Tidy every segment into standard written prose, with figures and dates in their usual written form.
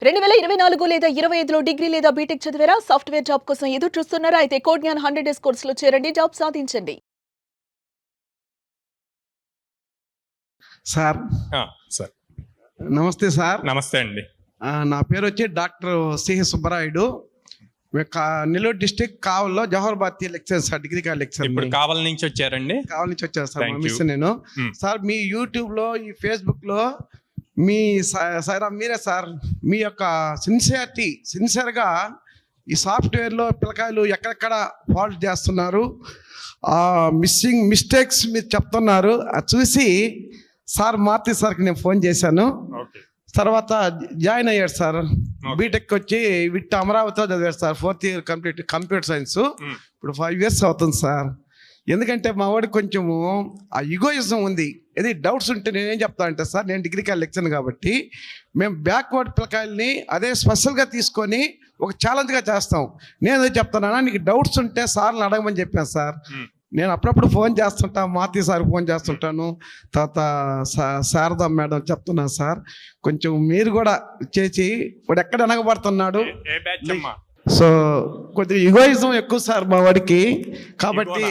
2024 లేదా 25లో డిగ్రీ లేదా బీటెక్ చదివారా? సాఫ్ట్వేర్ జాబ్ కోసం ఎదురు చూస్తున్నారా? అయితే కోడ్ జ్ఞాన్ 100 డేస్ కోర్సులో చేరండి, జాబ్ సాధించండి. సార్ సార్ నమస్తే సార్. నమస్తే అండి. నా పేరు వచ్చి doctor CH Subbarayudu. Nellore district కావల్లో Jawahar Bharathi lecture sir, degree college lecture. ఇప్పుడు కావల్ నుంచి వచ్చారండి? కావల్ నుంచి వచ్చాను సార్. Thank miss you. నేను సార్ మీ యూట్యూబ్లో, ఈ ఫేస్బుక్లో మీ సాయిరామ్ మీరే సార్, మీ యొక్క సిన్సియర్గా ఈ సాఫ్ట్వేర్లో పిల్లకాయలు ఎక్కడెక్కడ ఫాల్ట్ చేస్తున్నారు, మిస్టేక్స్ మీరు చెప్తున్నారు. అది చూసి సార్ మారుతి సార్కి నేను ఫోన్ చేశాను. తర్వాత జాయిన్ అయ్యాడు సార్. బీటెక్ వచ్చి విట్ అమరావతిలో చదివాడు sir. 4th year complete computer science. ఇప్పుడు 5 years అవుతుంది సార్. ఎందుకంటే మా వాడికి కొంచెము ఆ యుగోయిజం ఉంది. ఏది డౌట్స్ ఉంటే నేనేం చెప్తానంటే సార్, నేను డిగ్రీ కాలేజ్ లెక్చర్ కాబట్టి మేము బ్యాక్వర్డ్ పిల్లకాయల్ని అదే స్పెషల్గా తీసుకొని ఒక ఛాలెంజ్గా చేస్తాం. నేను ఏదో చెప్తానా, నీకు డౌట్స్ ఉంటే సార్ని అడగమని చెప్పాను సార్. నేను అప్పుడప్పుడు ఫోన్ చేస్తుంటాను, మారుతి సార్ ఫోన్ చేస్తుంటాను, తర్వాత శారదా మేడం చెప్తున్నాను సార్. కొంచెం మీరు కూడా చేసి వాడు ఎక్కడ వెనకబడుతున్నాడు. సో కొద్దిగా యుగోయిజం ఎక్కువ సార్ మా వాడికి. కాబట్టి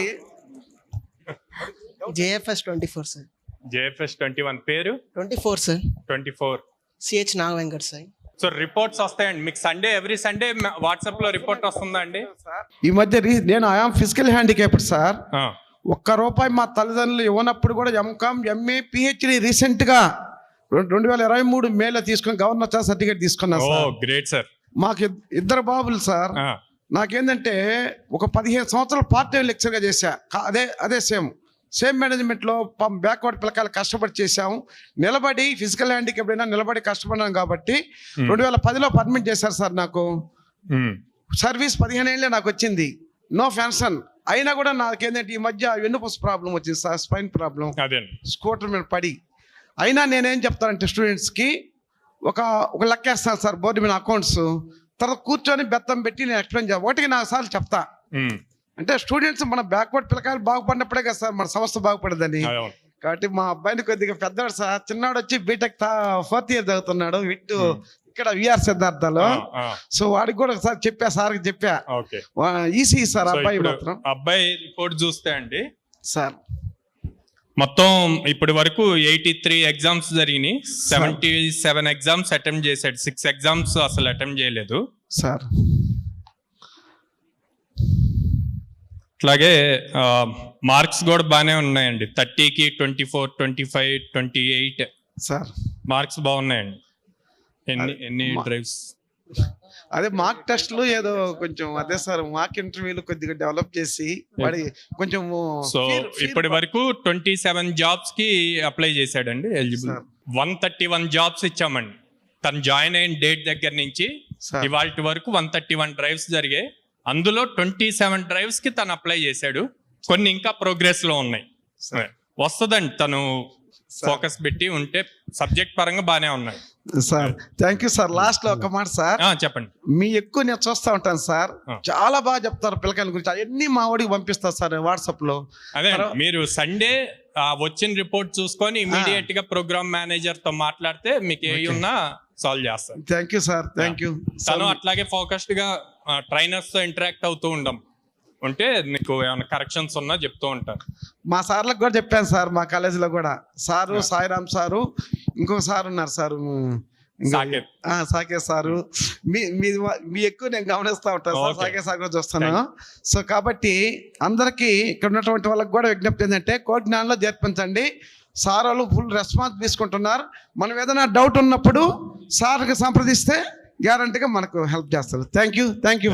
JFS 24 సార్. JFS 21 పేరు 24 sir. 24 CH Nagavenkat sir. So reports వస్తాయండి మీకు ఎవ్రీ సండే వాట్సాప్ లో రిపోర్ట్ వస్తుందా అండి? ఈ మధ్య నేను ఐఆమ్ ఫిజికల్ హ్యాండిక్యాప్డ్ సార్. ₹1 మా తల్లిదండ్రులు ఇవ్వనప్పుడు కూడా ఎంకామ్, MA, PhD రీసెంట్గా 2023 మేలో తీసుకుని గవర్నర్ సర్టిఫికేట్ తీసుకున్నా సార్. Great sir. మాకు 2 బాబులు సార్. నాకేంటంటే ఒక 15 సంవత్సరాలు పార్ట్ టైం లెక్చర్గా చేశా. అదే సేమ్ మేనేజ్మెంట్లో బ్యాక్వర్డ్ పిల్లకాయలు కష్టపడి చేశాము. నిలబడి ఫిజికల్ హ్యాండిక్యాప్ అయినా నిలబడి కష్టపడినాం కాబట్టి 2010లో పర్మిట్ చేశారు సార్. నాకు సర్వీస్ 15 ఏళ్ళే నాకు వచ్చింది, నో పెన్షన్. అయినా కూడా నాకేంటంటే ఈ మధ్య వెన్నుపూస ప్రాబ్లం వచ్చింది సార్, స్పైన్ ప్రాబ్లం, స్కూటర్ మీద పడి. అయినా నేనేం చెప్తానంటే స్టూడెంట్స్కి ఒక లెక్క వేస్తాను సార్, బోర్డు మీద అకౌంట్స్. తర్వాత కూర్చొని బెత్తం పెట్టి నేను ఎక్స్ప్లెయిన్ చేయాలి. 1కి 4 సార్లు చెప్తా. అంటే స్టూడెంట్స్ మన బ్యాక్వర్డ్ పిల్లకాయలు బాగుపడినప్పుడే కదా సార్ మన సంస్థ బాగుపడదని. కాబట్టి మా అబ్బాయిని కొద్దిగా పెద్దవాడు సార్, చిన్నాడు వచ్చి బీటెక్ 4th ఇయర్ చదువుతున్నాడు ఇక్కడ విఆర్ సిద్ధార్థలో. సో వాడికి కూడా ఒకసారి చెప్పా, సార్కి చెప్పా. ఈసీ సార్ అబ్బాయి మాత్రం. అబ్బాయి రిపోర్ట్ చూస్తే అండి సార్ మొత్తం ఇప్పటి వరకు 83 ఎగ్జామ్స్ జరిగినాయి. 77 ఎగ్జామ్స్ అటెంప్ట్ చేశాడు. 6 ఎగ్జామ్స్ అసలు అటెంప్ట్ చేయలేదు సార్. అట్లాగే మార్క్స్ కూడా బాగానే ఉన్నాయండి. 30కి 24, 25, 28 సార్ మార్క్స్ బాగున్నాయండి. ఎన్ని డ్రైవ్స్? అదే మార్క్ టెస్ట్లు ఏదో కొంచెం అదే సార్, మార్క్ ఇంటర్వ్యూలు కొద్దిగా డెవలప్ చేసి వాడి కొంచెం. సో ఇప్పటి వరకు 27 జాబ్స్ కి అప్లై చేశాడండి, ఎలిజిబుల్. 131 జాబ్స్ ఇచ్చామండి. తను జాయిన్ అయిన డేట్ దగ్గర నుంచి ఇవాళ వరకు 131 డ్రైవ్స్ జరిగాయి. అందులో 27 డ్రైవ్స్ కి తను అప్లై చేశాడు. కొన్ని ఇంకా ప్రోగ్రెస్ లో ఉన్నాయి. వస్తుందండి, తను ఫోకస్ పెట్టి ఉంటే సబ్జెక్ట్ పరంగా బాగానే ఉన్నాయి sir. Thank you sir. Last లో ఒక మాట సార్, చెప్పండి. మీ ఎక్కువ నేను చూస్తూ ఉంటాను సార్, చాలా బాగా చెప్తారు పిల్లకాయల గురించి. అవన్నీ మా వాడికి పంపిస్తారు సార్ వాట్సాప్ లో. అదే మీరు సండే వచ్చిన రిపోర్ట్ చూసుకొని ఇమీడియట్ గా ప్రోగ్రామ్ మేనేజర్ తో మాట్లాడితే మీకు ఏ ఉన్నా సాల్వ్ చేస్తారు. Thank you sir. Thank you. తను అట్లాగే ఫోకస్డ్ గా ట్రైనర్స్ తో ఇంటరాక్ట్ అవుతూ ఉంటే నీకు ఏమైనా కరెక్షన్స్ ఉన్నా చెప్తూ ఉంటారు. మా సార్లకు కూడా చెప్పాను సార్, మా కాలేజీలో కూడా సారు, సాయిరామ్ సారు, ఇంకొక సార్ ఉన్నారు సార్, సాకేత్ సారు. మీ ఎక్కువ నేను గమనిస్తూ ఉంటాను సార్, సాకేత్ సార్ కూడా చూస్తున్నాను. సో కాబట్టి అందరికీ ఇక్కడ ఉన్నటువంటి వాళ్ళకి కూడా విజ్ఞప్తి ఏంటంటే కోడ్ జ్ఞానంలో చేర్పించండి. సార్ వాళ్ళు ఫుల్ రెస్పాన్స్ తీసుకుంటున్నారు. మనం ఏదైనా డౌట్ ఉన్నప్పుడు సార్కి సంప్రదిస్తే గ్యారంటీగా మనకు హెల్ప్ చేస్తారు. Thank you.